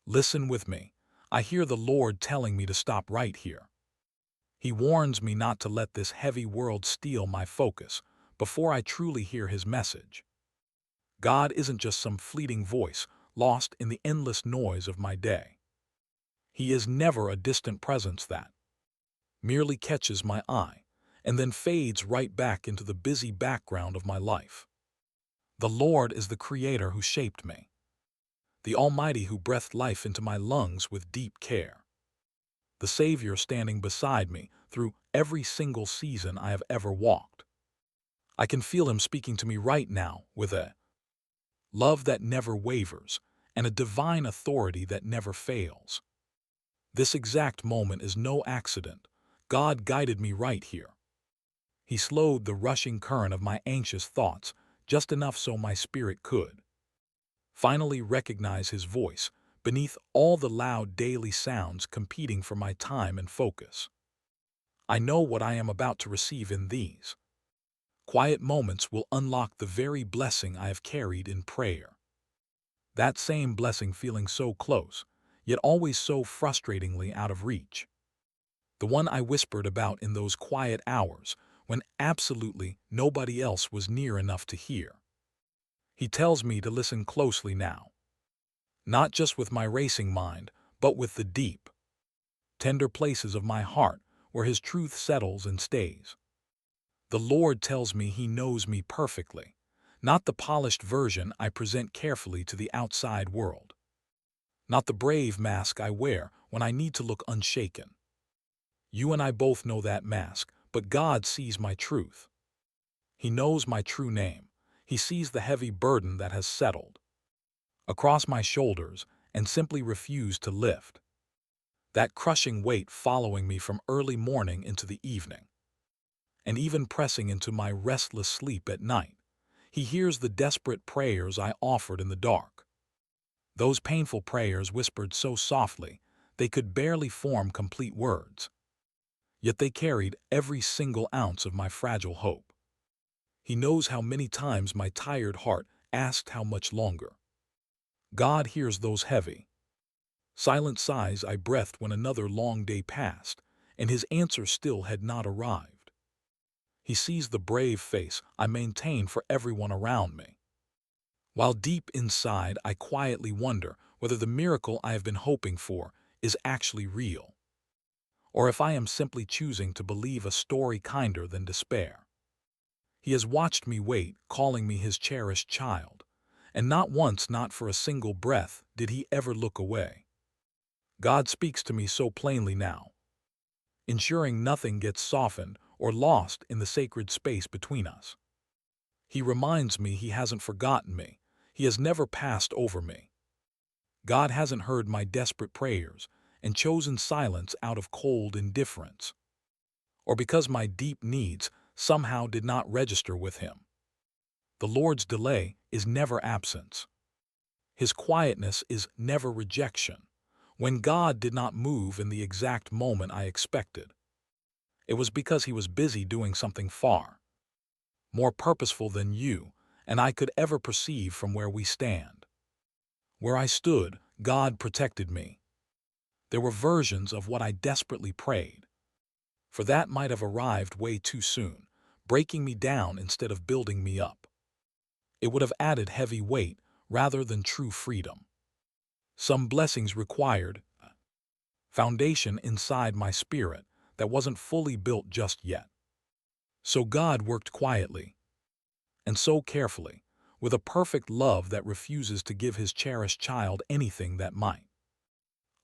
Listen with me. I hear the Lord telling me to stop right here. He warns me not to let this heavy world steal my focus before I truly hear his message. God isn't just some fleeting voice lost in the endless noise of my day. He is never a distant presence that merely catches my eye and then fades right back into the busy background of my life. The Lord is the Creator who shaped me, the Almighty who breathed life into my lungs with deep care, the Savior standing beside me through every single season I have ever walked. I can feel him speaking to me right now with a love that never wavers and a divine authority that never fails. This exact moment is no accident. God guided me right here. He slowed the rushing current of my anxious thoughts just enough so my spirit could finally recognize his voice beneath all the loud daily sounds competing for my time and focus. I know what I am about to receive in these quiet moments will unlock the very blessing I have carried in prayer. That same blessing feeling so close, yet always so frustratingly out of reach. The one I whispered about in those quiet hours when absolutely nobody else was near enough to hear. He tells me to listen closely now, not just with my racing mind, but with the deep, tender places of my heart where his truth settles and stays. The Lord tells me he knows me perfectly, not the polished version I present carefully to the outside world, not the brave mask I wear when I need to look unshaken. You and I both know that mask, but God sees my truth. He knows my true name. He sees the heavy burden that has settled across my shoulders and simply refused to lift. That crushing weight following me from early morning into the evening, and even pressing into my restless sleep at night. He hears the desperate prayers I offered in the dark. Those painful prayers whispered so softly they could barely form complete words. Yet they carried every single ounce of my fragile hope. He knows how many times my tired heart asked how much longer. God hears those heavy, silent sighs I breathed when another long day passed, and his answer still had not arrived. He sees the brave face I maintain for everyone around me, while deep inside I quietly wonder whether the miracle I have been hoping for is actually real, or if I am simply choosing to believe a story kinder than despair. He has watched me wait, calling me his cherished child, and not once, not for a single breath, did he ever look away. God speaks to me so plainly now, ensuring nothing gets softened or lost in the sacred space between us. He reminds me he hasn't forgotten me. He has never passed over me. God hasn't heard my desperate prayers and chosen silence out of cold indifference, or because my deep needs somehow did not register with him. The Lord's delay is never absence. His quietness is never rejection. When God did not move in the exact moment I expected, it was because he was busy doing something far more purposeful than you and I could ever perceive from where we stand. Where I stood, God protected me. There were versions of what I desperately prayed, for that might have arrived way too soon, breaking me down instead of building me up. It would have added heavy weight rather than true freedom. Some blessings required a foundation inside my spirit that wasn't fully built just yet. So God worked quietly, and so carefully, with a perfect love that refuses to give his cherished child anything that might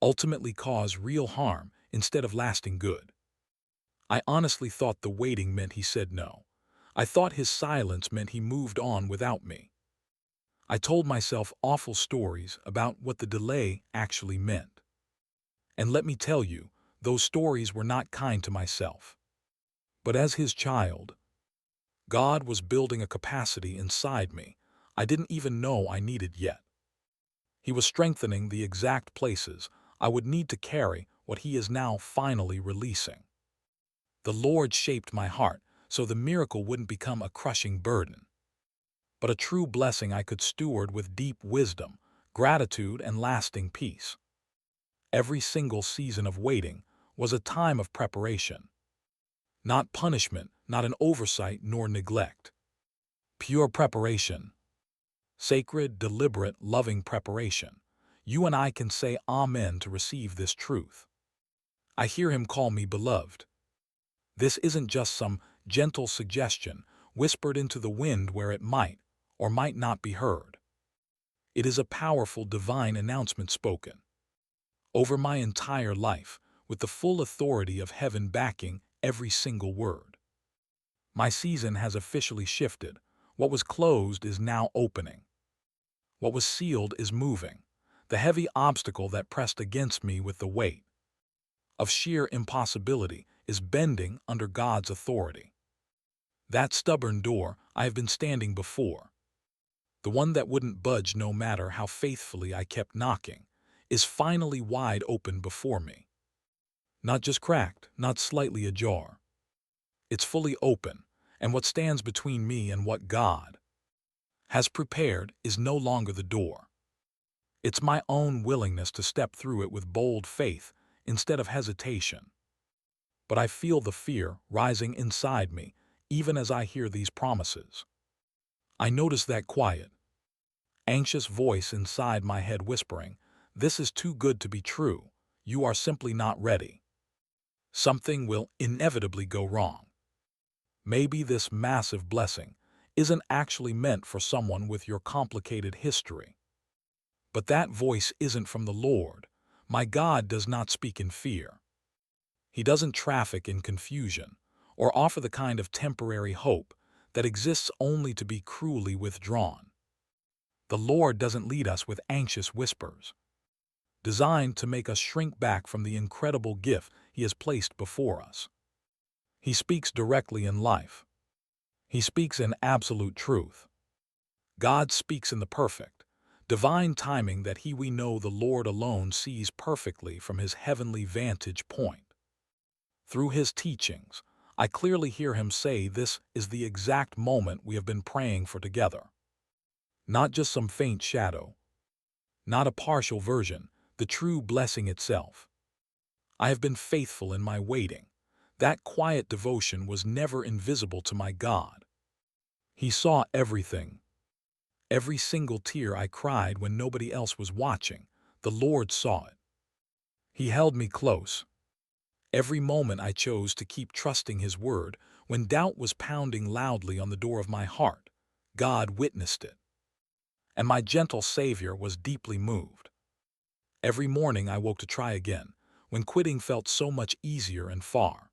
ultimately cause real harm instead of lasting good. I honestly thought the waiting meant he said no. I thought his silence meant he moved on without me. I told myself awful stories about what the delay actually meant. And let me tell you, those stories were not kind to myself. But as his child, God was building a capacity inside me I didn't even know I needed yet. He was strengthening the exact places I would need to carry what he is now finally releasing. The Lord shaped my heart so the miracle wouldn't become a crushing burden, but a true blessing I could steward with deep wisdom, gratitude, and lasting peace. Every single season of waiting was a time of preparation. Not punishment, not an oversight nor neglect. Pure preparation. Sacred, deliberate, loving preparation. You and I can say Amen to receive this truth. I hear him call me beloved. This isn't just some gentle suggestion whispered into the wind where it might or might not be heard. It is a powerful divine announcement spoken over my entire life, with the full authority of heaven backing every single word. My season has officially shifted. What was closed is now opening. What was sealed is moving. The heavy obstacle that pressed against me with the weight of sheer impossibility is bending under God's authority. That stubborn door I have been standing before, the one that wouldn't budge no matter how faithfully I kept knocking, is finally wide open before me. Not just cracked, not slightly ajar. It's fully open, and what stands between me and what God has prepared is no longer the door. It's my own willingness to step through it with bold faith instead of hesitation. But I feel the fear rising inside me even as I hear these promises. I notice that quiet, anxious voice inside my head whispering, "This is too good to be true. You are simply not ready. Something will inevitably go wrong. Maybe this massive blessing isn't actually meant for someone with your complicated history." But that voice isn't from the Lord. My God does not speak in fear. He doesn't traffic in confusion or offer the kind of temporary hope that exists only to be cruelly withdrawn. The Lord doesn't lead us with anxious whispers, designed to make us shrink back from the incredible gift He has placed before us. He speaks directly in life. He speaks in absolute truth. God speaks in the perfect, divine timing that we know the Lord alone sees perfectly from His heavenly vantage point. Through His teachings, I clearly hear Him say this is the exact moment we have been praying for together. Not just some faint shadow, not a partial version, the true blessing itself. I have been faithful in my waiting. That quiet devotion was never invisible to my God. He saw everything. Every single tear I cried when nobody else was watching, the Lord saw it. He held me close. Every moment I chose to keep trusting His word when doubt was pounding loudly on the door of my heart, God witnessed it. And my gentle Savior was deeply moved. Every morning I woke to try again, when quitting felt so much easier and far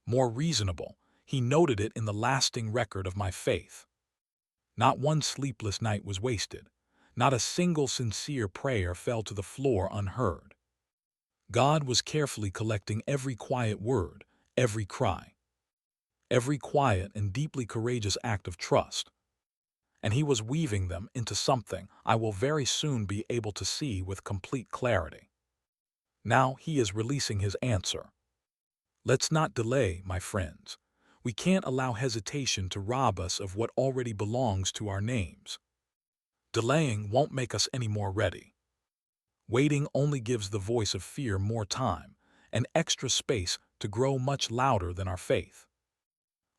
more reasonable. He noted it in the lasting record of my faith. Not one sleepless night was wasted. Not a single sincere prayer fell to the floor unheard. God was carefully collecting every quiet word, every cry, every quiet and deeply courageous act of trust, and He was weaving them into something I will very soon be able to see with complete clarity. Now He is releasing His answer. Let's not delay, my friends. We can't allow hesitation to rob us of what already belongs to our names. Delaying won't make us any more ready. Waiting only gives the voice of fear more time and extra space to grow much louder than our faith.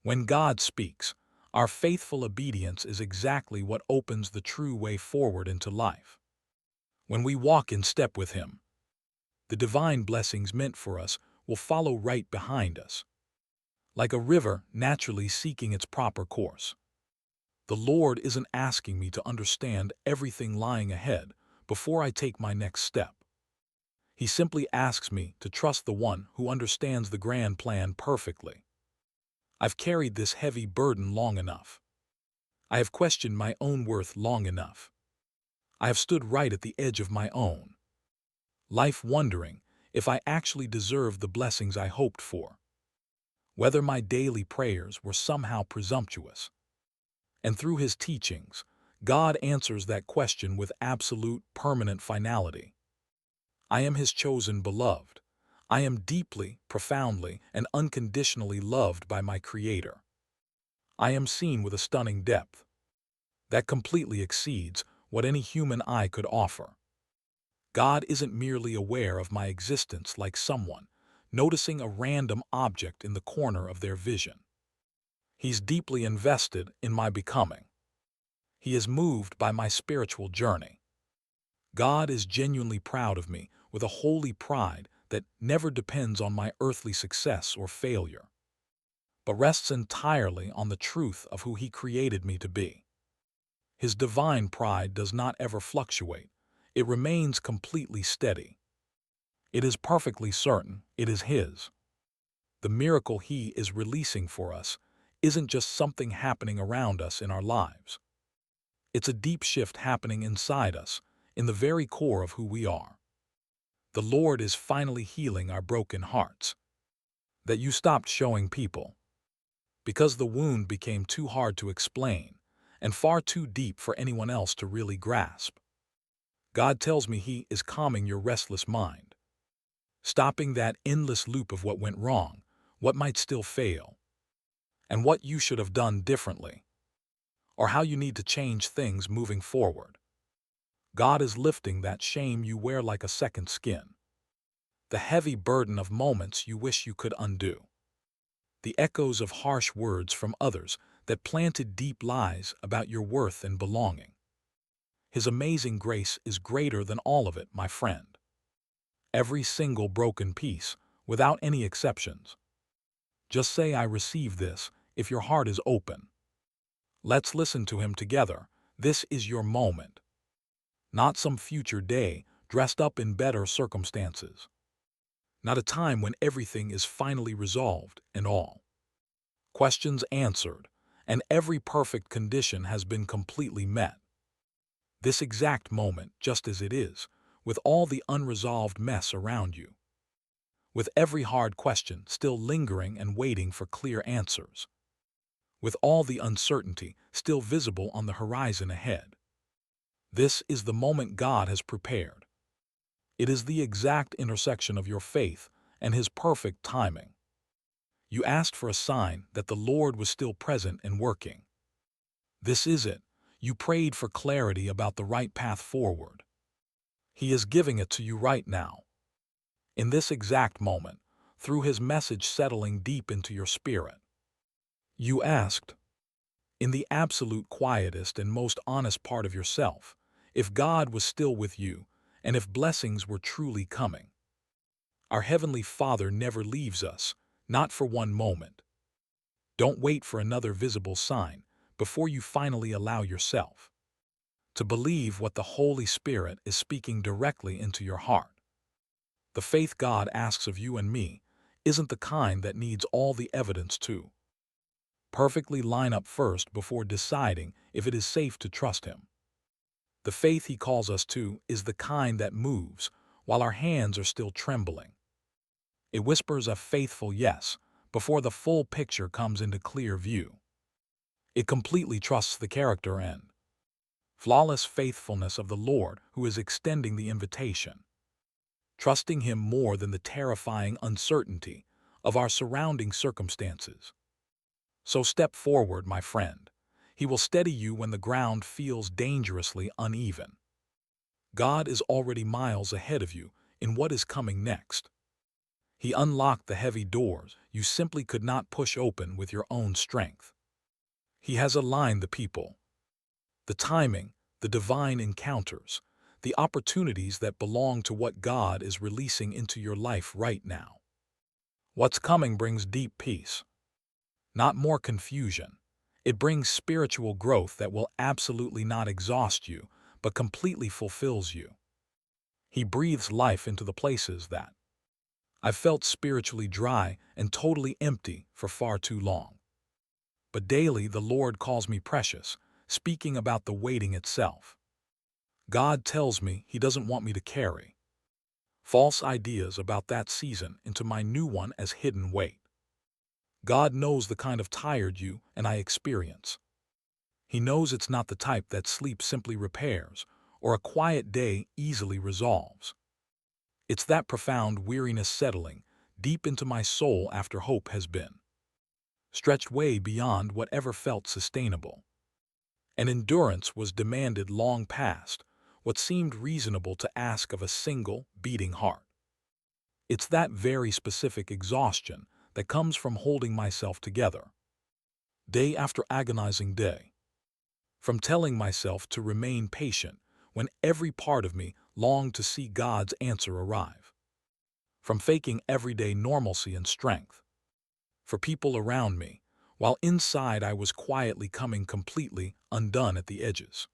When God speaks, our faithful obedience is exactly what opens the true way forward into life. When we walk in step with Him, the divine blessings meant for us will follow right behind us, like a river naturally seeking its proper course. The Lord isn't asking me to understand everything lying ahead before I take my next step. He simply asks me to trust the one who understands the grand plan perfectly. I've carried this heavy burden long enough. I have questioned my own worth long enough. I have stood right at the edge of my own life wondering if I actually deserved the blessings I hoped for, whether my daily prayers were somehow presumptuous. And through His teachings, God answers that question with absolute, permanent finality. I am His chosen beloved. I am deeply, profoundly, and unconditionally loved by my Creator. I am seen with a stunning depth that completely exceeds what any human eye could offer. God isn't merely aware of my existence like someone noticing a random object in the corner of their vision. He's deeply invested in my becoming. He is moved by my spiritual journey. God is genuinely proud of me with a holy pride that never depends on my earthly success or failure, but rests entirely on the truth of who He created me to be. His divine pride does not ever fluctuate. It remains completely steady. It is perfectly certain it is His. The miracle He is releasing for us isn't just something happening around us in our lives. It's a deep shift happening inside us, in the very core of who we are. The Lord is finally healing our broken hearts. That you stopped showing people because the wound became too hard to explain and far too deep for anyone else to really grasp. God tells me He is calming your restless mind, stopping that endless loop of what went wrong, what might still fail, and what you should have done differently, or how you need to change things moving forward. God is lifting that shame you wear like a second skin, the heavy burden of moments you wish you could undo, the echoes of harsh words from others that planted deep lies about your worth and belonging. His amazing grace is greater than all of it, my friend. Every single broken piece, without any exceptions. Just say, "I receive this," if your heart is open. Let's listen to Him together. This is your moment, not some future day dressed up in better circumstances. Not a time when everything is finally resolved and all questions answered, and every perfect condition has been completely met. This exact moment, just as it is, with all the unresolved mess around you, with every hard question still lingering and waiting for clear answers, with all the uncertainty still visible on the horizon ahead. This is the moment God has prepared. It is the exact intersection of your faith and His perfect timing. You asked for a sign that the Lord was still present and working. This is it. You prayed for clarity about the right path forward. He is giving it to you right now. In this exact moment, through His message settling deep into your spirit. You asked, in the absolute quietest and most honest part of yourself, if God was still with you and if blessings were truly coming. Our Heavenly Father never leaves us, not for one moment. Don't wait for another visible sign before you finally allow yourself to believe what the Holy Spirit is speaking directly into your heart. The faith God asks of you and me isn't the kind that needs all the evidence to perfectly line up first before deciding if it is safe to trust Him. The faith He calls us to is the kind that moves while our hands are still trembling. It whispers a faithful yes before the full picture comes into clear view. It completely trusts the character and flawless faithfulness of the Lord who is extending the invitation, trusting Him more than the terrifying uncertainty of our surrounding circumstances. So step forward, my friend. He will steady you when the ground feels dangerously uneven. God is already miles ahead of you in what is coming next. He unlocked the heavy doors you simply could not push open with your own strength. He has aligned the people, the timing, the divine encounters, the opportunities that belong to what God is releasing into your life right now. What's coming brings deep peace, not more confusion. It brings spiritual growth that will absolutely not exhaust you, but completely fulfills you. He breathes life into the places that I've felt spiritually dry and totally empty for far too long. But daily the Lord calls me precious, speaking about the waiting itself. God tells me He doesn't want me to carry false ideas about that season into my new one as hidden weight. God knows the kind of tired you and I experience. He knows it's not the type that sleep simply repairs or a quiet day easily resolves. It's that profound weariness settling deep into my soul after hope has been stretched way beyond whatever felt sustainable. An endurance was demanded long past, what seemed reasonable to ask of a single, beating heart. It's that very specific exhaustion that comes from holding myself together, day after agonizing day, from telling myself to remain patient when every part of me longed to see God's answer arrive, from faking everyday normalcy and strength for people around me, while inside I was quietly coming completely undone at the edges.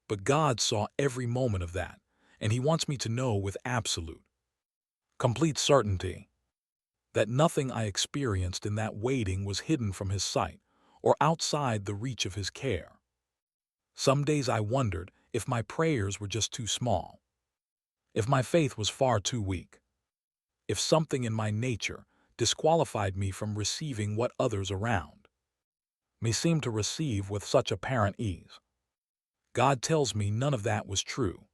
But God saw every moment of that, and He wants me to know with absolute, complete certainty that nothing I experienced in that waiting was hidden from His sight or outside the reach of His care. Some days I wondered if my prayers were just too small, if my faith was far too weak, if something in my nature disqualified me from receiving what others around me seemed to receive with such apparent ease. God tells me none of that was true.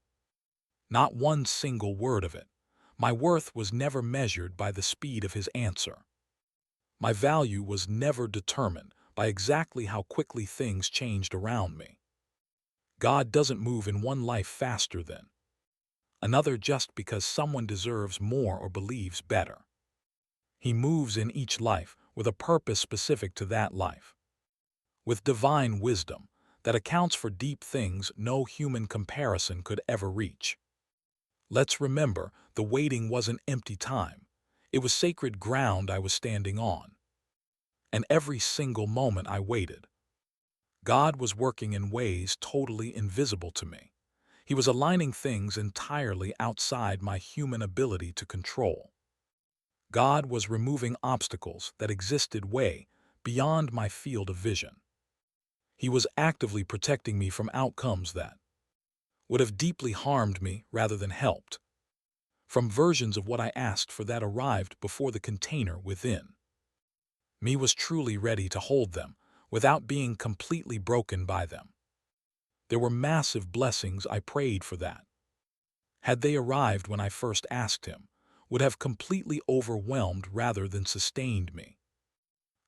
Not one single word of it. My worth was never measured by the speed of His answer. My value was never determined by exactly how quickly things changed around me. God doesn't move in one life faster than another just because someone deserves more or believes better. He moves in each life with a purpose specific to that life, with divine wisdom that accounts for deep things no human comparison could ever reach. Let's remember, the waiting wasn't empty time. It was sacred ground I was standing on. And every single moment I waited, God was working in ways totally invisible to me. He was aligning things entirely outside my human ability to control. God was removing obstacles that existed way beyond my field of vision. He was actively protecting me from outcomes that would have deeply harmed me rather than helped, from versions of what I asked for that arrived before the container within me was truly ready to hold them without being completely broken by them. There were massive blessings I prayed for that, had they arrived when I first asked Him, would have completely overwhelmed rather than sustained me.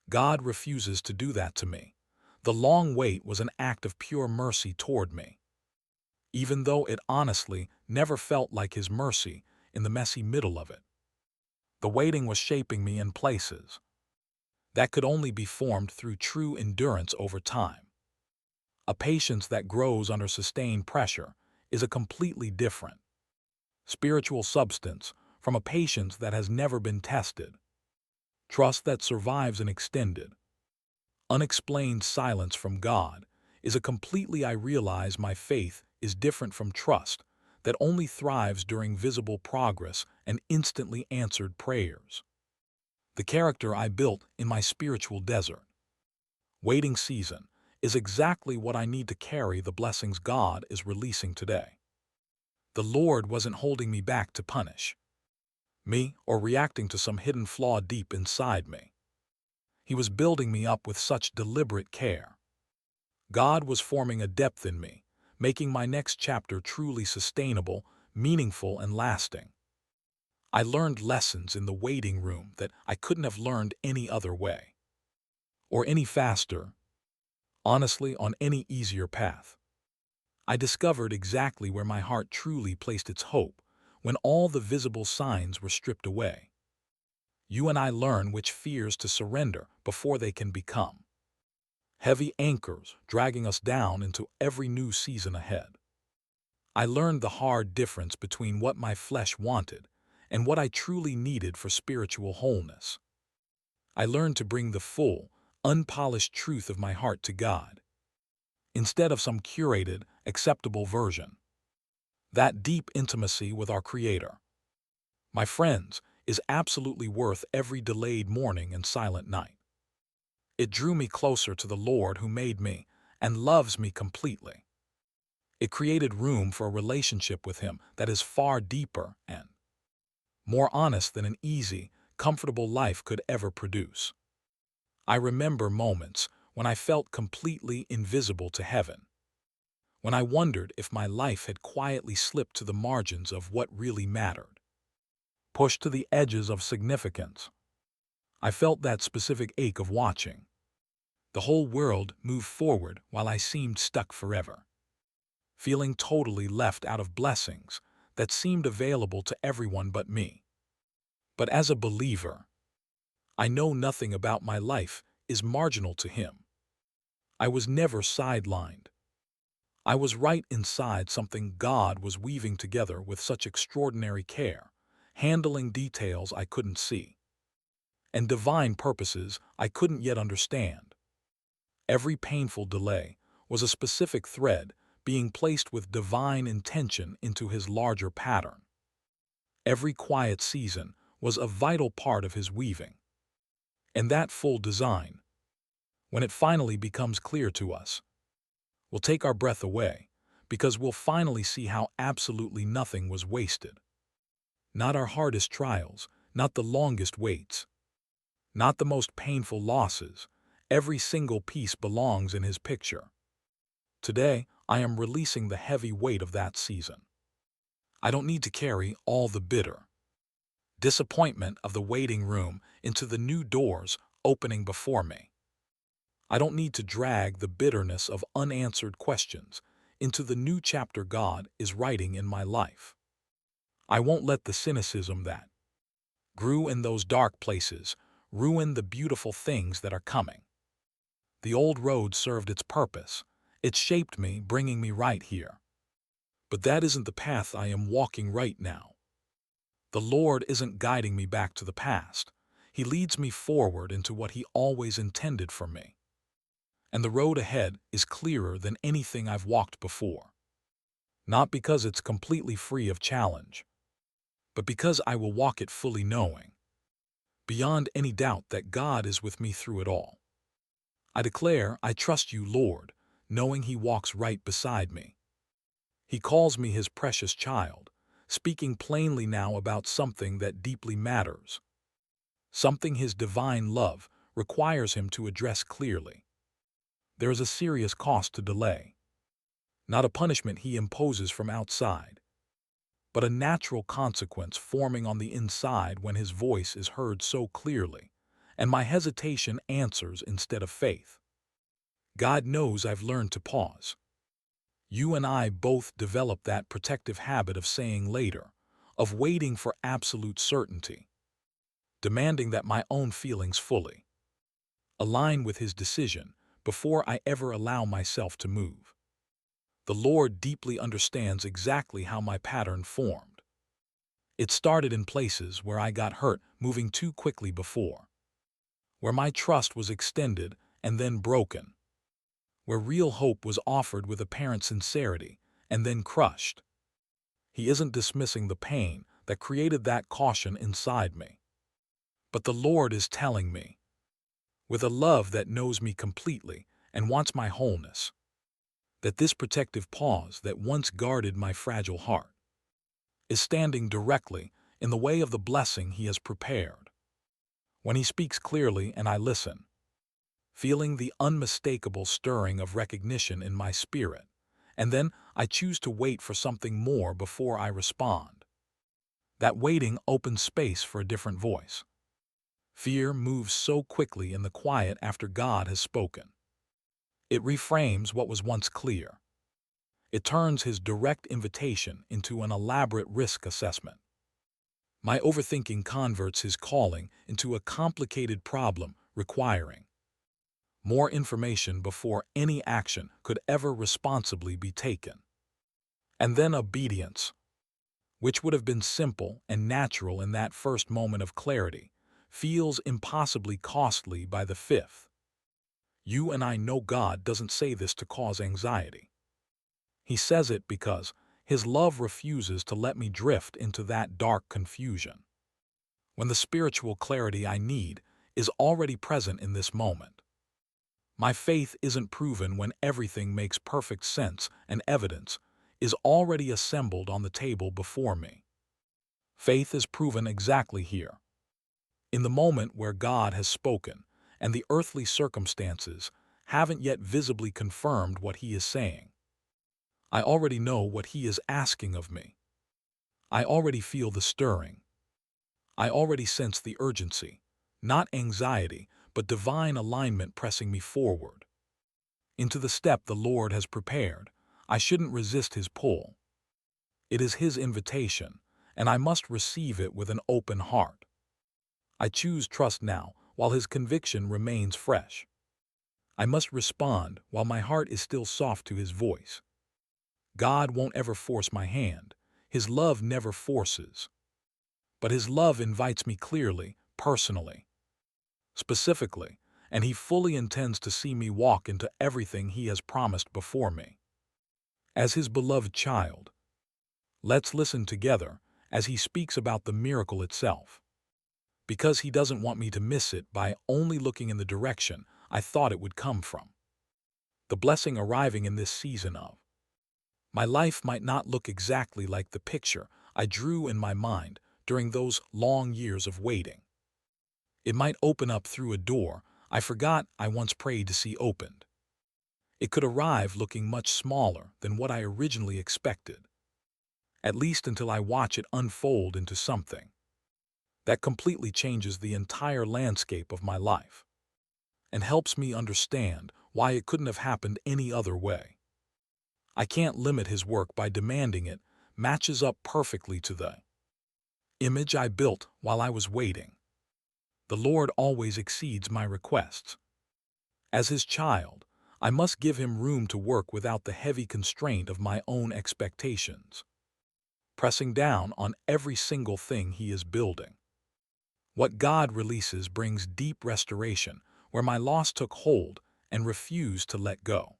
God refuses to do that to me. The long wait was an act of pure mercy toward me, even though it honestly never felt like His mercy in the messy middle of it. The waiting was shaping me in places that could only be formed through true endurance over time. A patience that grows under sustained pressure is a completely different spiritual substance from a patience that has never been tested. Trust that survives an extended, unexplained silence from God is a completely I realize my faith is different from trust that only thrives during visible progress and instantly answered prayers. The character I built in my spiritual desert waiting season is exactly what I need to carry the blessings God is releasing today. The Lord wasn't holding me back to punish me or reacting to some hidden flaw deep inside me. He was building me up with such deliberate care. God was forming a depth in me, making my next chapter truly sustainable, meaningful, and lasting. I learned lessons in the waiting room that I couldn't have learned any other way, or any faster, honestly, on any easier path. I discovered exactly where my heart truly placed its hope when all the visible signs were stripped away. You and I learn which fears to surrender before they can become heavy anchors dragging us down into every new season ahead. I learned the hard difference between what my flesh wanted and what I truly needed for spiritual wholeness. I learned to bring the full, unpolished truth of my heart to God, instead of some curated, acceptable version. That deep intimacy with our Creator, my friends, is absolutely worth every delayed morning and silent night. It drew me closer to the Lord who made me and loves me completely. It created room for a relationship with Him that is far deeper and more honest than an easy, comfortable life could ever produce. I remember moments when I felt completely invisible to heaven, when I wondered if my life had quietly slipped to the margins of what really mattered, pushed to the edges of significance. I felt that specific ache of watching the whole world move forward while I seemed stuck forever, feeling totally left out of blessings that seemed available to everyone but me. But as a believer, I know nothing about my life is marginal to Him. I was never sidelined. I was right inside something God was weaving together with such extraordinary care, handling details I couldn't see, and divine purposes I couldn't yet understand. Every painful delay was a specific thread being placed with divine intention into His larger pattern. Every quiet season was a vital part of His weaving. And that full design, when it finally becomes clear to us, will take our breath away, because we'll finally see how absolutely nothing was wasted. Not our hardest trials, not the longest waits, not the most painful losses. Every single piece belongs in His picture. Today, I am releasing the heavy weight of that season. I don't need to carry all the bitter disappointment of the waiting room into the new doors opening before me. I don't need to drag the bitterness of unanswered questions into the new chapter God is writing in my life. I won't let the cynicism that grew in those dark places ruin the beautiful things that are coming. The old road served its purpose. It shaped me, bringing me right here. But that isn't the path I am walking right now. The Lord isn't guiding me back to the past. He leads me forward into what He always intended for me. And the road ahead is clearer than anything I've walked before. Not because it's completely free of challenge, but because I will walk it fully knowing, beyond any doubt, that God is with me through it all. I declare, I trust You, Lord, knowing He walks right beside me. He calls me His precious child, speaking plainly now about something that deeply matters, something His divine love requires Him to address clearly. There is a serious cost to delay, not a punishment He imposes from outside, but a natural consequence forming on the inside when His voice is heard so clearly, and my hesitation answers instead of faith. God knows I've learned to pause. You and I both develop that protective habit of saying later, of waiting for absolute certainty, demanding that my own feelings fully align with His decision before I ever allow myself to move. The Lord deeply understands exactly how my pattern formed. It started in places where I got hurt moving too quickly before, where my trust was extended and then broken, where real hope was offered with apparent sincerity and then crushed. He isn't dismissing the pain that created that caution inside me. But the Lord is telling me, with a love that knows me completely and wants my wholeness, that this protective pause that once guarded my fragile heart is standing directly in the way of the blessing He has prepared. When He speaks clearly and I listen, feeling the unmistakable stirring of recognition in my spirit, and then I choose to wait for something more before I respond. That waiting opens space for a different voice. Fear moves so quickly in the quiet after God has spoken. It reframes what was once clear. It turns His direct invitation into an elaborate risk assessment. My overthinking converts His calling into a complicated problem requiring more information before any action could ever responsibly be taken. And then obedience, which would have been simple and natural in that first moment of clarity, feels impossibly costly by the fifth. You and I know God doesn't say this to cause anxiety. He says it because His love refuses to let me drift into that dark confusion, when the spiritual clarity I need is already present in this moment. My faith isn't proven when everything makes perfect sense and evidence is already assembled on the table before me. Faith is proven exactly here, in the moment where God has spoken and the earthly circumstances haven't yet visibly confirmed what He is saying. I already know what He is asking of me. I already feel the stirring. I already sense the urgency, not anxiety, but divine alignment pressing me forward into the step the Lord has prepared. I shouldn't resist his pull. It is his invitation, and I must receive it with an open heart. I choose trust now, while his conviction remains fresh. I must respond while my heart is still soft to his voice. God won't ever force my hand. His love never forces. But his love invites me clearly, personally, specifically, and he fully intends to see me walk into everything he has promised before me. As his beloved child, let's listen together as he speaks about the miracle itself. Because he doesn't want me to miss it by only looking in the direction I thought it would come from. The blessing arriving in this season of my life might not look exactly like the picture I drew in my mind during those long years of waiting. It might open up through a door I forgot I once prayed to see opened. It could arrive looking much smaller than what I originally expected, at least until I watch it unfold into something that completely changes the entire landscape of my life and helps me understand why it couldn't have happened any other way. I can't limit his work by demanding it matches up perfectly to the image I built while I was waiting. The Lord always exceeds my requests. As his child, I must give him room to work without the heavy constraint of my own expectations, pressing down on every single thing he is building. What God releases brings deep restoration where my loss took hold and refused to let go.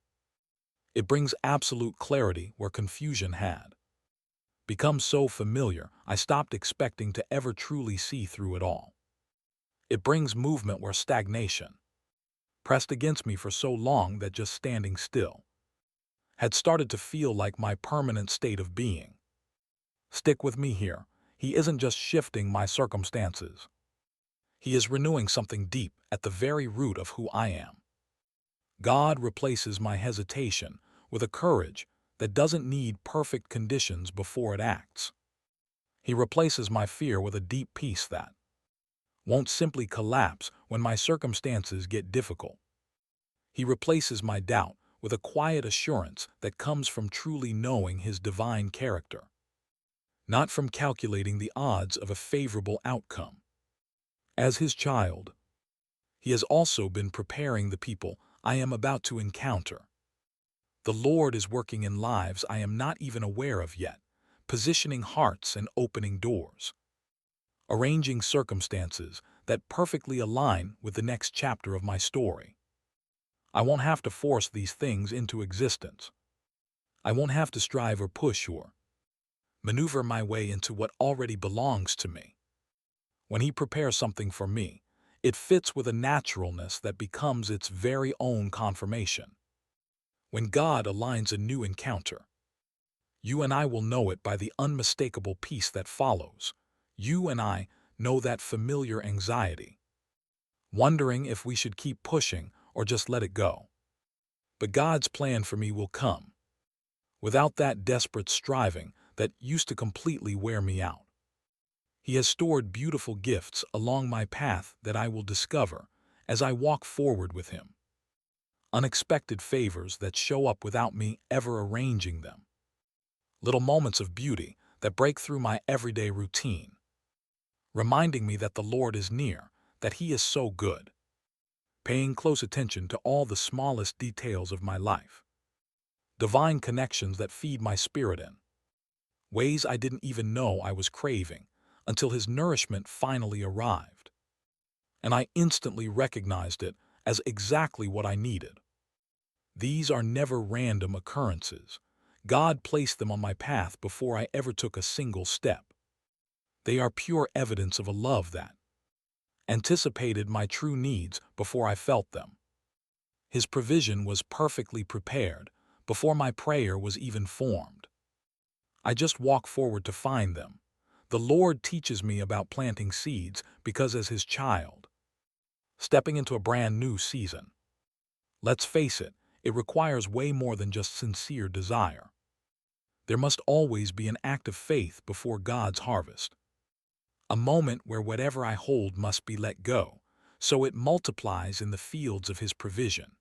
It brings absolute clarity where confusion had become so familiar I stopped expecting to ever truly see through it all. It brings movement where stagnation pressed against me for so long that just standing still had started to feel like my permanent state of being. Stick with me here. He isn't just shifting my circumstances. He is renewing something deep at the very root of who I am. God replaces my hesitation with a courage that doesn't need perfect conditions before it acts. He replaces my fear with a deep peace that won't simply collapse when my circumstances get difficult. He replaces my doubt with a quiet assurance that comes from truly knowing his divine character, not from calculating the odds of a favorable outcome. As his child, he has also been preparing the people I am about to encounter. The Lord is working in lives I am not even aware of yet, positioning hearts and opening doors, arranging circumstances that perfectly align with the next chapter of my story. I won't have to force these things into existence. I won't have to strive or push or maneuver my way into what already belongs to me. When he prepares something for me, it fits with a naturalness that becomes its very own confirmation. When God aligns a new encounter, you and I will know it by the unmistakable peace that follows. You and I know that familiar anxiety, wondering if we should keep pushing or just let it go. But God's plan for me will come without that desperate striving that used to completely wear me out. He has stored beautiful gifts along my path that I will discover as I walk forward with him. Unexpected favors that show up without me ever arranging them. Little moments of beauty that break through my everyday routine, reminding me that the Lord is near, that he is so good. Paying close attention to all the smallest details of my life. Divine connections that feed my spirit in ways I didn't even know I was craving until his nourishment finally arrived. And I instantly recognized it as exactly what I needed. These are never random occurrences. God placed them on my path before I ever took a single step. They are pure evidence of a love that anticipated my true needs before I felt them. His provision was perfectly prepared before my prayer was even formed. I just walk forward to find them. The Lord teaches me about planting seeds because as his child, stepping into a brand new season. Let's face it, it requires way more than just sincere desire. There must always be an act of faith before God's harvest. A moment where whatever I hold must be let go, so it multiplies in the fields of his provision.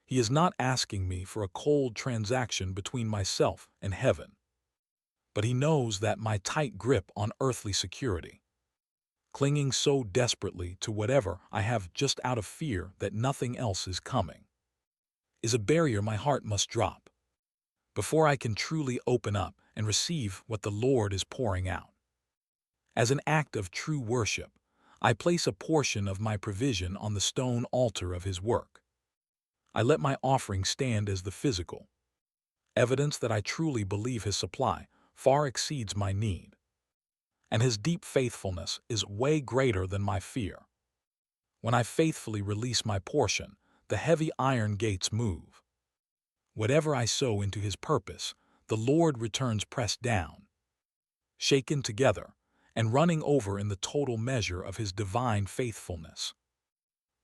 He is not asking me for a cold transaction between myself and heaven, but he knows that my tight grip on earthly security, clinging so desperately to whatever I have just out of fear that nothing else is coming, is a barrier my heart must drop before I can truly open up and receive what the Lord is pouring out. As an act of true worship, I place a portion of my provision on the stone altar of his work. I let my offering stand as the physical evidence that I truly believe his supply far exceeds my need, and his deep faithfulness is way greater than my fear. When I faithfully release my portion, the heavy iron gates move. Whatever I sow into his purpose, the Lord returns pressed down, shaken together, and running over in the total measure of his divine faithfulness.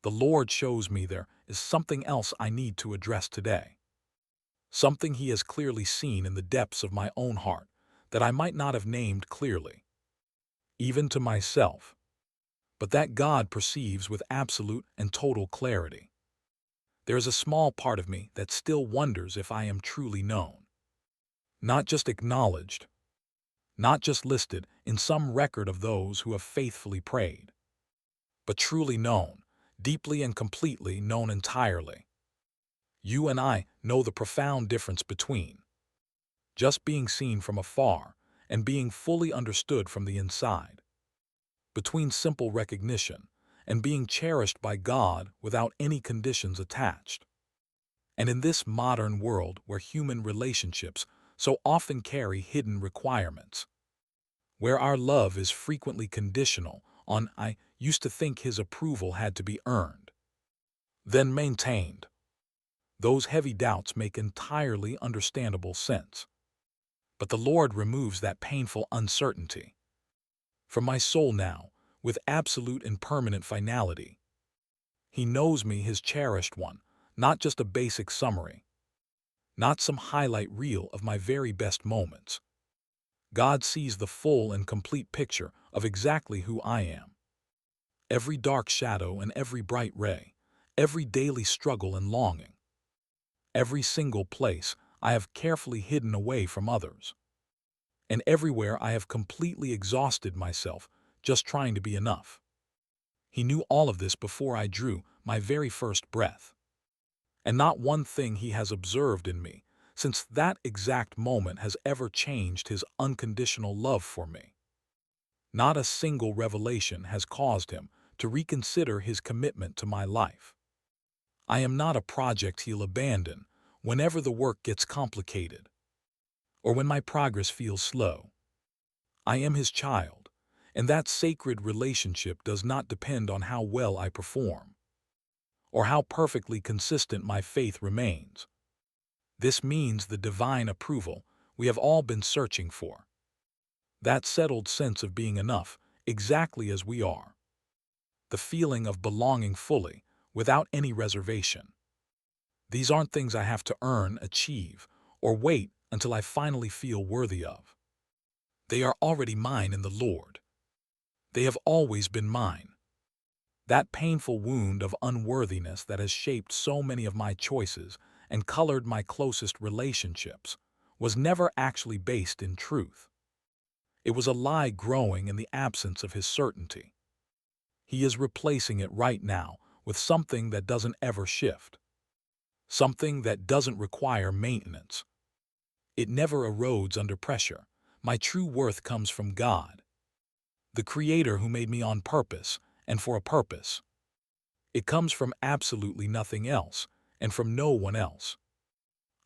The Lord shows me there is something else I need to address today. Something he has clearly seen in the depths of my own heart that I might not have named clearly, even to myself, but that God perceives with absolute and total clarity. There is a small part of me that still wonders if I am truly known, not just acknowledged, not just listed in some record of those who have faithfully prayed, but truly known, deeply and completely known entirely. You and I know the profound difference between just being seen from afar and being fully understood from the inside, between simple recognition and being cherished by God without any conditions attached. And in this modern world where human relationships so often carry hidden requirements, where our love is frequently conditional on "I used to think his approval had to be earned, then maintained," those heavy doubts make entirely understandable sense. But the Lord removes that painful uncertainty from my soul now with absolute and permanent finality. He knows me, his cherished one, not just a basic summary, not some highlight reel of my very best moments. God sees the full and complete picture of exactly who I am. Every dark shadow and every bright ray, every daily struggle and longing, every single place I have carefully hidden away from others, and everywhere I have completely exhausted myself just trying to be enough. He knew all of this before I drew my very first breath. And not one thing he has observed in me since that exact moment has ever changed his unconditional love for me. Not a single revelation has caused him to reconsider his commitment to my life. I am not a project he'll abandon whenever the work gets complicated or when my progress feels slow. I am his child, and that sacred relationship does not depend on how well I perform or how perfectly consistent my faith remains. This means the divine approval we have all been searching for. That settled sense of being enough, exactly as we are. The feeling of belonging fully, without any reservation. These aren't things I have to earn, achieve, or wait until I finally feel worthy of. They are already mine in the Lord. They have always been mine. That painful wound of unworthiness that has shaped so many of my choices and colored my closest relationships was never actually based in truth. It was a lie growing in the absence of his certainty. He is replacing it right now with something that doesn't ever shift, something that doesn't require maintenance. It never erodes under pressure. My true worth comes from God, the Creator who made me on purpose and for a purpose. It comes from absolutely nothing else and from no one else.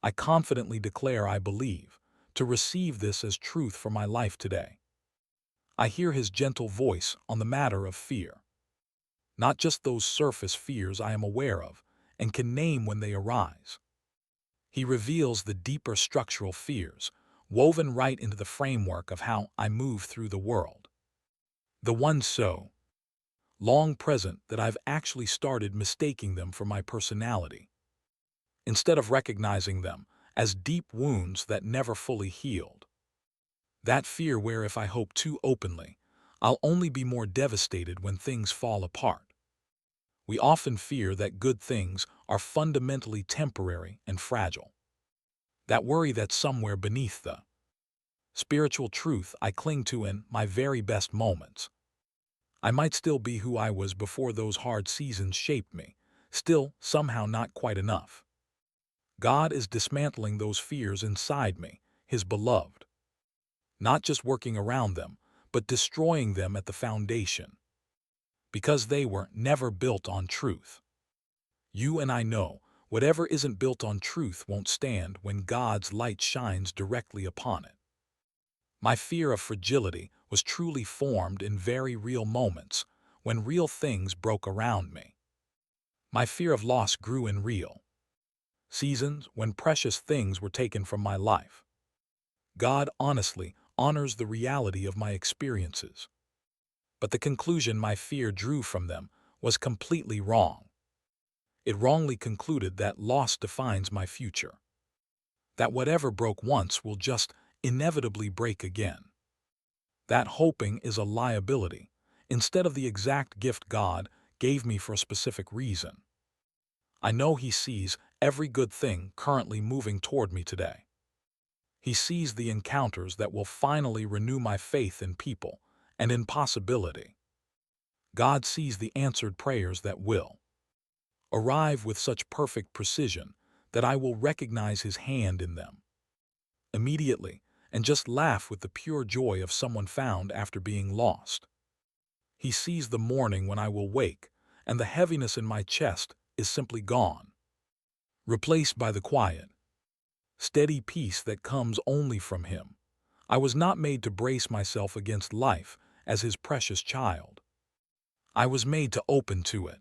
I confidently declare I believe to receive this as truth for my life today. I hear his gentle voice on the matter of fear. Not just those surface fears I am aware of and can name when they arise. He reveals the deeper structural fears woven right into the framework of how I move through the world. The ones so long present that I've actually started mistaking them for my personality, instead of recognizing them as deep wounds that never fully healed. That fear where if I hope too openly, I'll only be more devastated when things fall apart. We often fear that good things are fundamentally temporary and fragile. That worry that's somewhere beneath the spiritual truth I cling to in my very best moments. I might still be who I was before those hard seasons shaped me, still somehow not quite enough. God is dismantling those fears inside me, His beloved, not just working around them, but destroying them at the foundation, because they were never built on truth. You and I know, whatever isn't built on truth won't stand when God's light shines directly upon it. My fear of fragility was truly formed in very real moments, when real things broke around me. My fear of loss grew in real seasons when precious things were taken from my life. God honestly honors the reality of my experiences, but the conclusion my fear drew from them was completely wrong. It wrongly concluded that loss defines my future, that whatever broke once will just inevitably break again. That hoping is a liability, instead of the exact gift God gave me for a specific reason. I know He sees every good thing currently moving toward me today. He sees the encounters that will finally renew my faith in people and in possibility. God sees the answered prayers that will arrive with such perfect precision that I will recognize His hand in them immediately and just laugh with the pure joy of someone found after being lost. He sees the morning when I will wake, and the heaviness in my chest is simply gone, replaced by the quiet, steady peace that comes only from Him. I was not made to brace myself against life as His precious child. I was made to open to it.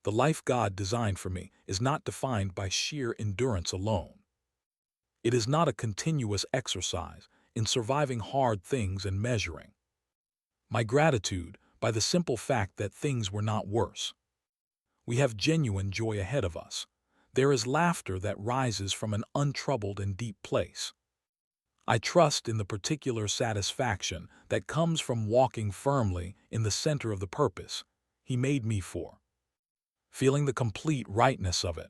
The life God designed for me is not defined by sheer endurance alone. It is not a continuous exercise in surviving hard things and measuring my gratitude by the simple fact that things were not worse. We have genuine joy ahead of us. There is laughter that rises from an untroubled and deep place. I trust in the particular satisfaction that comes from walking firmly in the center of the purpose He made me for, feeling the complete rightness of it.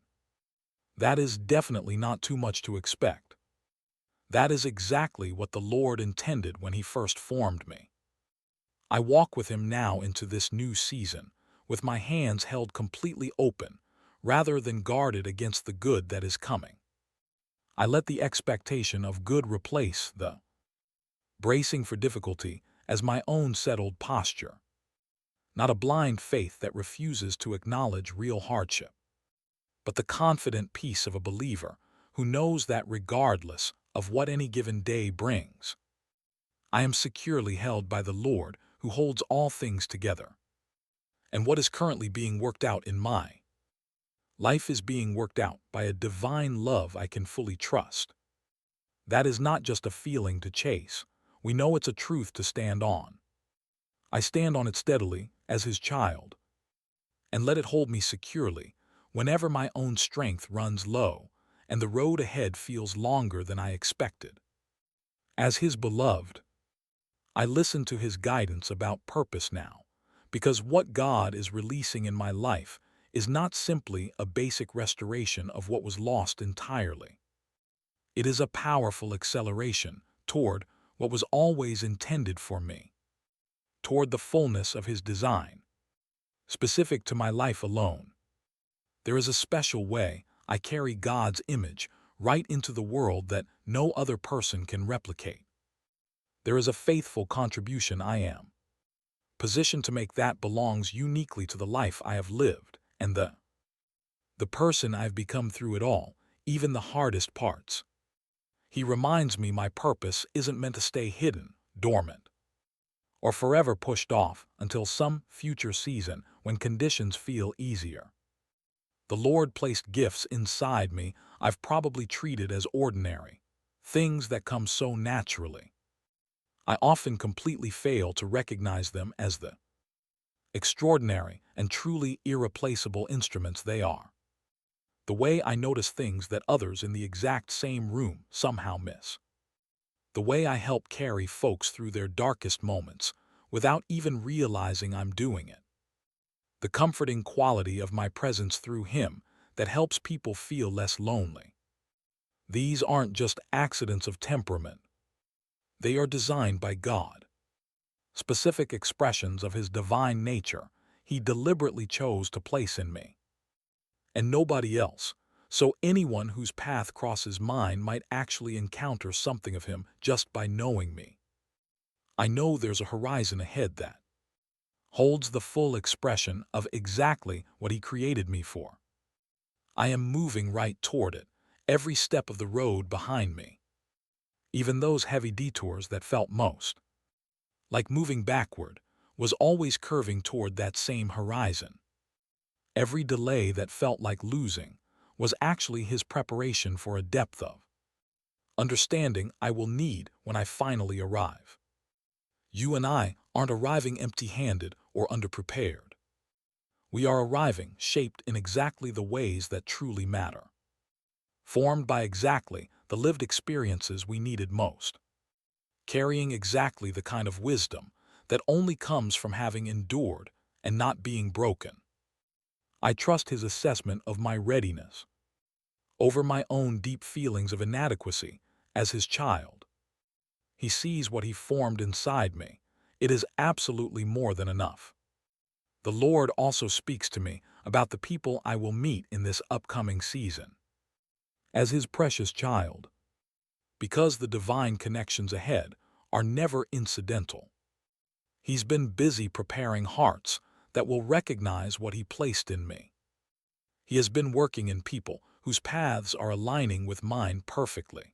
That is definitely not too much to expect. That is exactly what the Lord intended when He first formed me. I walk with Him now into this new season, with my hands held completely open, rather than guarded against the good that is coming. I let the expectation of good replace the bracing for difficulty as my own settled posture, not a blind faith that refuses to acknowledge real hardship, but the confident peace of a believer who knows that regardless of what any given day brings, I am securely held by the Lord who holds all things together. And what is currently being worked out in my life is being worked out by a divine love I can fully trust. That is not just a feeling to chase. We know it's a truth to stand on. I stand on it steadily as His child, and let it hold me securely whenever my own strength runs low and the road ahead feels longer than I expected. As His beloved, I listen to His guidance about purpose now, because what God is releasing in my life is not simply a basic restoration of what was lost entirely. It is a powerful acceleration toward what was always intended for me, toward the fullness of His design, specific to my life alone. There is a special way I carry God's image right into the world that no other person can replicate. There is a faithful contribution I am positioned to make that belongs uniquely to the life I have lived and the person I've become through it all, even the hardest parts. He reminds me my purpose isn't meant to stay hidden, dormant, or forever pushed off until some future season when conditions feel easier. The Lord placed gifts inside me I've probably treated as ordinary, things that come so naturally. I often completely fail to recognize them as the extraordinary and truly irreplaceable instruments they are. The way I notice things that others in the exact same room somehow miss. The way I help carry folks through their darkest moments without even realizing I'm doing it. the comforting quality of my presence through him that helps people feel less lonely. These aren't just accidents of temperament. They are designed by God. Specific expressions of his divine nature he deliberately chose to place in me. And nobody else, so anyone whose path crosses mine might actually encounter something of him just by knowing me. I know there's a horizon ahead that holds the full expression of exactly what he created me for. I am moving right toward it, every step of the road behind me. Even those heavy detours that felt most like moving backward was always curving toward that same horizon. Every delay that felt like losing was actually his preparation for a depth of understanding I will need when I finally arrive. You and I aren't arriving empty-handed or underprepared. We are arriving shaped in exactly the ways that truly matter, formed by exactly the lived experiences we needed most, carrying exactly the kind of wisdom that only comes from having endured and not being broken. I trust his assessment of my readiness over my own deep feelings of inadequacy as his child. He sees what he formed inside me. It is absolutely more than enough. The Lord also speaks to me about the people I will meet in this upcoming season. As his precious child, because the divine connections ahead are never incidental. He's been busy preparing hearts that will recognize what he placed in me. He has been working in people whose paths are aligning with mine perfectly.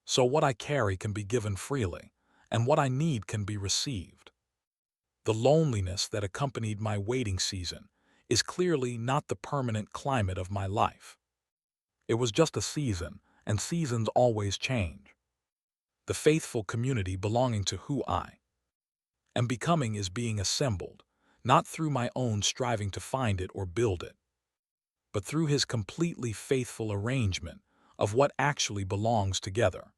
So what I carry can be given freely, and what I need can be received. The loneliness that accompanied my waiting season is clearly not the permanent climate of my life. It was just a season, and seasons always change. The faithful community belonging to who I am becoming is being assembled, not through my own striving to find it or build it, but through his completely faithful arrangement of what actually belongs together.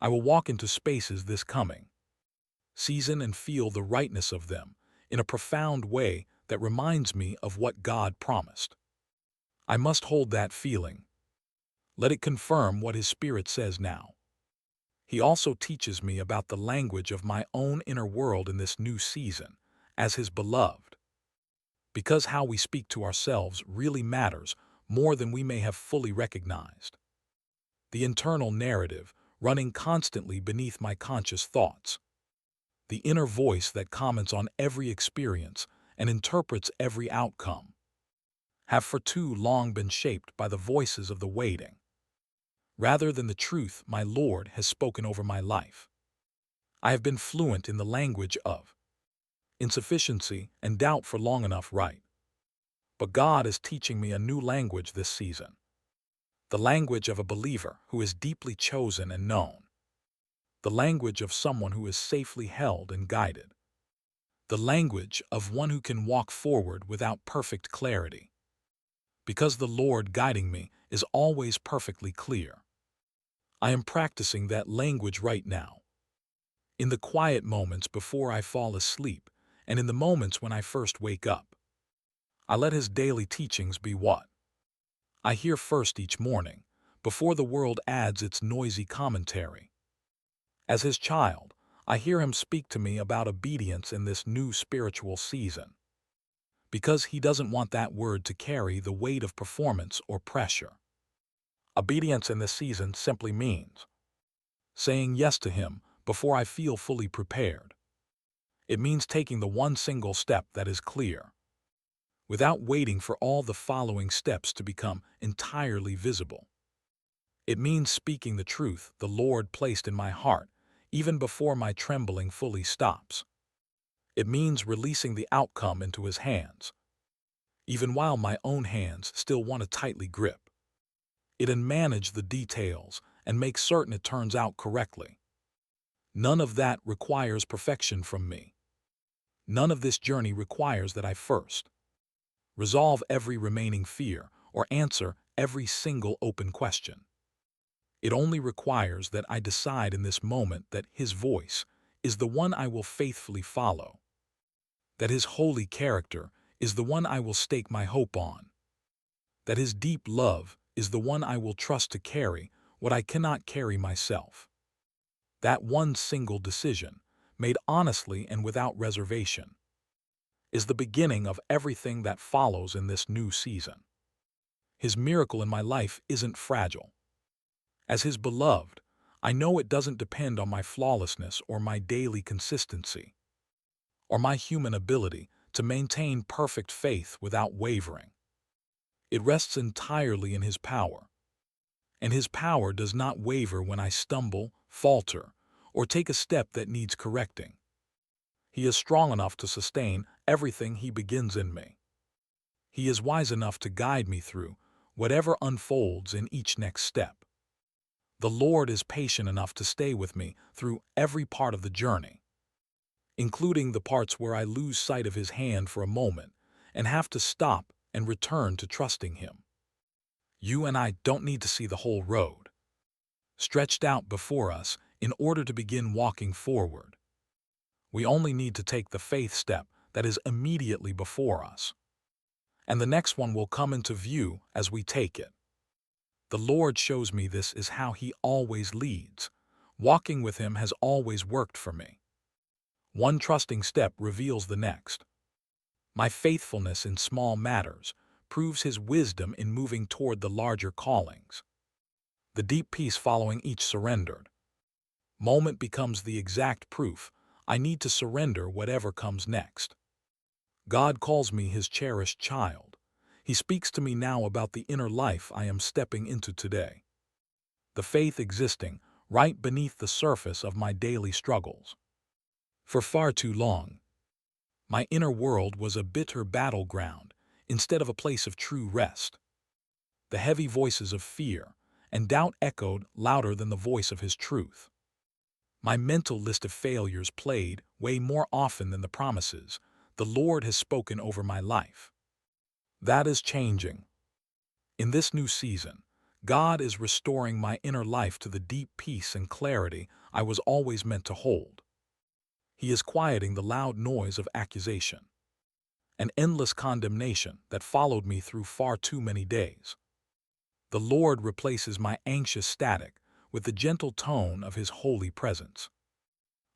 I will walk into spaces this coming season and feel the rightness of them in a profound way that reminds me of what God promised. I must hold that feeling. Let it confirm what his Spirit says now. He also teaches me about the language of my own inner world in this new season, as his beloved. Because how we speak to ourselves really matters more than we may have fully recognized. The internal narrative running constantly beneath my conscious thoughts. The inner voice that comments on every experience and interprets every outcome, have for too long been shaped by the voices of the waiting, rather than the truth my Lord has spoken over my life. I have been fluent in the language of insufficiency and doubt for long enough, right? But God is teaching me a new language this season, the language of a believer who is deeply chosen and known, the language of someone who is safely held and guided, the language of one who can walk forward without perfect clarity, because the Lord guiding me is always perfectly clear. I am practicing that language right now, in the quiet moments before I fall asleep and in the moments when I first wake up. I let his daily teachings be what I hear first each morning, before the world adds its noisy commentary. As his child, I hear him speak to me about obedience in this new spiritual season, because he doesn't want that word to carry the weight of performance or pressure. Obedience in this season simply means saying yes to him before I feel fully prepared. It means taking the one single step that is clear, without waiting for all the following steps to become entirely visible. It means speaking the truth the Lord placed in my heart, even before my trembling fully stops. It means releasing the outcome into his hands, even while my own hands still want to tightly grip it and manage the details and make certain it turns out correctly. None of that requires perfection from me. None of this journey requires that I first resolve every remaining fear or answer every single open question. It only requires that I decide in this moment that his voice is the one I will faithfully follow, that his holy character is the one I will stake my hope on, that his deep love is the one I will trust to carry what I cannot carry myself. That one single decision, made honestly and without reservation, is the beginning of everything that follows in this new season. His miracle in my life isn't fragile. As his beloved, I know it doesn't depend on my flawlessness or my daily consistency, or my human ability to maintain perfect faith without wavering. It rests entirely in his power, and his power does not waver when I stumble, falter, or take a step that needs correcting. He is strong enough to sustain everything he begins in me. He is wise enough to guide me through whatever unfolds in each next step. The Lord is patient enough to stay with me through every part of the journey, including the parts where I lose sight of his hand for a moment and have to stop and return to trusting him. You and I don't need to see the whole road stretched out before us in order to begin walking forward. We only need to take the faith step that is immediately before us, and the next one will come into view as we take it. The Lord shows me this is how he always leads. Walking with him has always worked for me. One trusting step reveals the next. My faithfulness in small matters proves his wisdom in moving toward the larger callings. The deep peace following each surrendered moment becomes the exact proof I need to surrender whatever comes next. God calls me his cherished child. He speaks to me now about the inner life I am stepping into today, the faith existing right beneath the surface of my daily struggles. For far too long, my inner world was a bitter battleground instead of a place of true rest. The heavy voices of fear and doubt echoed louder than the voice of his truth. My mental list of failures played way more often than the promises the Lord has spoken over my life. That is changing. In this new season, God is restoring my inner life to the deep peace and clarity I was always meant to hold. He is quieting the loud noise of accusation, an endless condemnation that followed me through far too many days. The Lord replaces my anxious static with the gentle tone of his holy presence.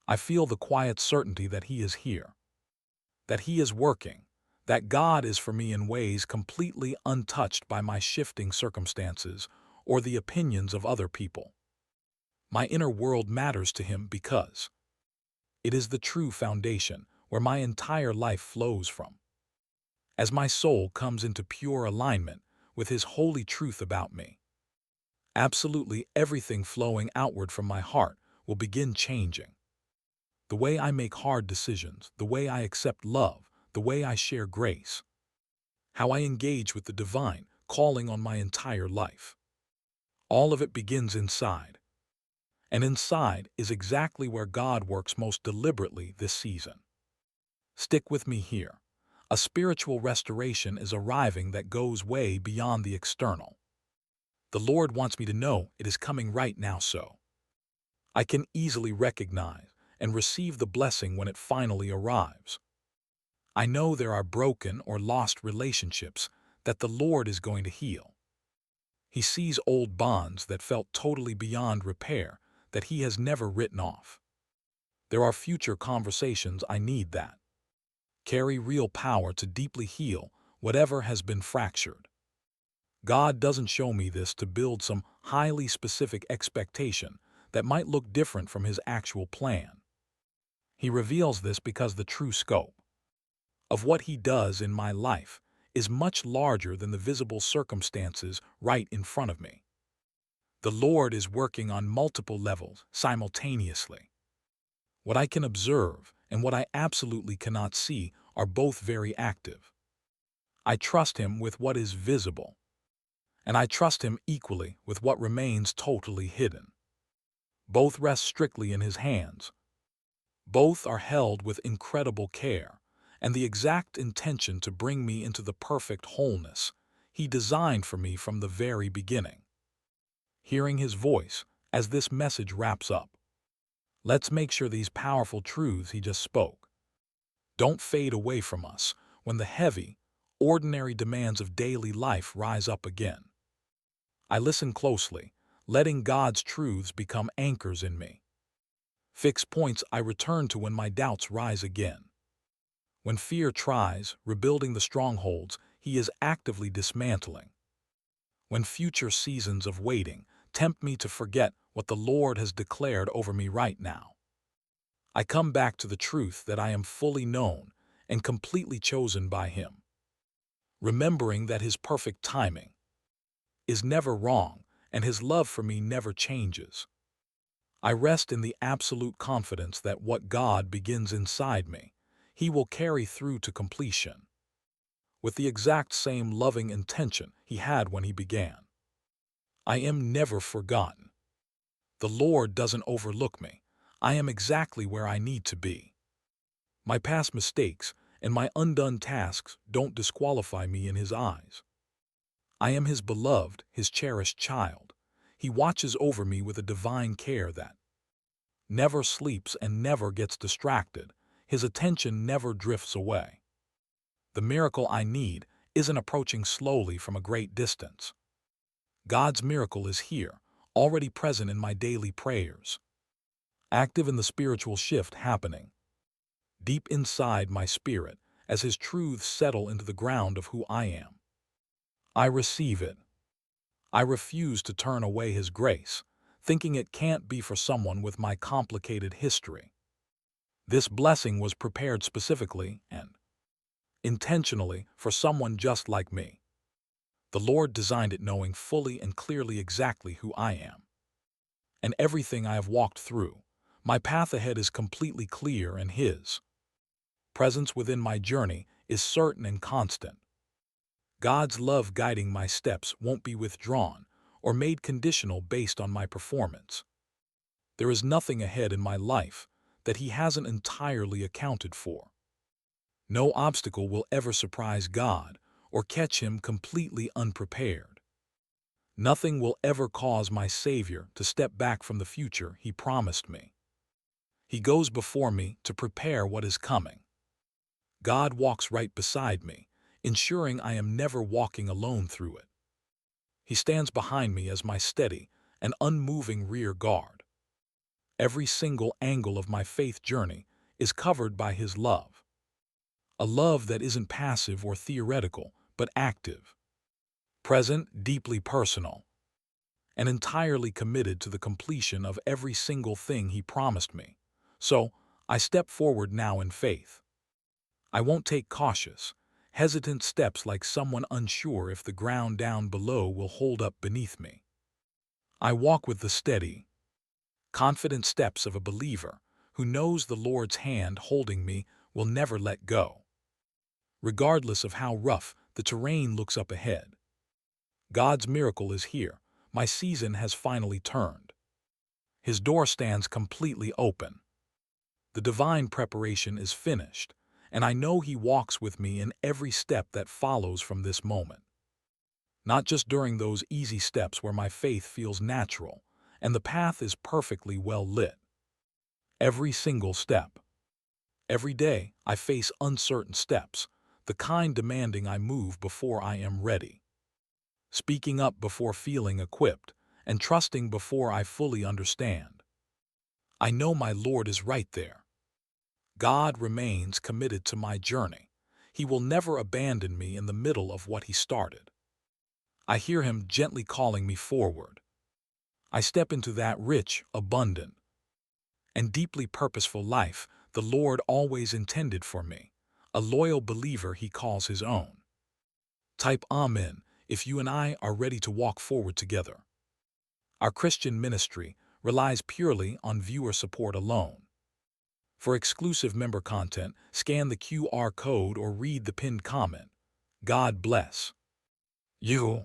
I feel the quiet certainty that he is here, that he is working, that God is for me in ways completely untouched by my shifting circumstances or the opinions of other people. My inner world matters to him because it is the true foundation where my entire life flows from. As my soul comes into pure alignment with his holy truth about me, absolutely everything flowing outward from my heart will begin changing. The way I make hard decisions, the way I accept love, the way I share grace, how I engage with the divine calling on my entire life. All of it begins inside. And inside is exactly where God works most deliberately this season. Stick with me here. A spiritual restoration is arriving that goes way beyond the external. The Lord wants me to know it is coming right now so I can easily recognize and receive the blessing when it finally arrives. I know there are broken or lost relationships that the Lord is going to heal. He sees old bonds that felt totally beyond repair that he has never written off. There are future conversations I need that carry real power to deeply heal whatever has been fractured. God doesn't show me this to build some highly specific expectation that might look different from his actual plan. He reveals this because the true scope of what he does in my life is much larger than the visible circumstances right in front of me. The Lord is working on multiple levels simultaneously. What I can observe and what I absolutely cannot see are both very active. I trust him with what is visible, and I trust him equally with what remains totally hidden. Both rest strictly in his hands. Both are held with incredible care and the exact intention to bring me into the perfect wholeness he designed for me from the very beginning. Hearing his voice as this message wraps up, let's make sure these powerful truths he just spoke don't fade away from us when the heavy, ordinary demands of daily life rise up again. I listen closely, letting God's truths become anchors in me. Fixed points I return to when my doubts rise again. When fear tries, rebuilding the strongholds he is actively dismantling. When future seasons of waiting tempt me to forget what the Lord has declared over me right now, I come back to the truth that I am fully known and completely chosen by Him, remembering that His perfect timing is never wrong and His love for me never changes. I rest in the absolute confidence that what God begins inside me, He will carry through to completion, with the exact same loving intention He had when He began. I am never forgotten. The Lord doesn't overlook me. I am exactly where I need to be. My past mistakes and my undone tasks don't disqualify me in His eyes. I am His beloved, His cherished child. He watches over me with a divine care that never sleeps and never gets distracted. His attention never drifts away. The miracle I need isn't approaching slowly from a great distance. God's miracle is here, already present in my daily prayers, active in the spiritual shift happening deep inside my spirit as His truths settle into the ground of who I am. I receive it. I refuse to turn away His grace, thinking it can't be for someone with my complicated history. This blessing was prepared specifically and intentionally for someone just like me. The Lord designed it knowing fully and clearly exactly who I am and everything I have walked through. My path ahead is completely clear, and His presence within my journey is certain and constant. God's love guiding my steps won't be withdrawn or made conditional based on my performance. There is nothing ahead in my life that He hasn't entirely accounted for. No obstacle will ever surprise God or catch Him completely unprepared. Nothing will ever cause my Savior to step back from the future He promised me. He goes before me to prepare what is coming. God walks right beside me, ensuring I am never walking alone through it. He stands behind me as my steady and unmoving rear guard. Every single angle of my faith journey is covered by His love. A love that isn't passive or theoretical, but active, present, deeply personal, and entirely committed to the completion of every single thing He promised me. So, I step forward now in faith. I won't take cautious, hesitant steps like someone unsure if the ground down below will hold up beneath me. I walk with the steady, confident steps of a believer who knows the Lord's hand holding me will never let go. Regardless of how rough the terrain looks up ahead, God's miracle is here. My season has finally turned. His door stands completely open. The divine preparation is finished, and I know He walks with me in every step that follows from this moment. Not just during those easy steps where my faith feels natural and the path is perfectly well lit. Every single step. Every day I face uncertain steps, the kind demanding I move before I am ready, speaking up before feeling equipped, and trusting before I fully understand. I know my Lord is right there. God remains committed to my journey. He will never abandon me in the middle of what He started. I hear Him gently calling me forward. I step into that rich, abundant, and deeply purposeful life the Lord always intended for me, a loyal believer He calls His own. Type Amen if you and I are ready to walk forward together. Our Christian ministry relies purely on viewer support alone. For exclusive member content, scan the QR code or read the pinned comment. God bless you.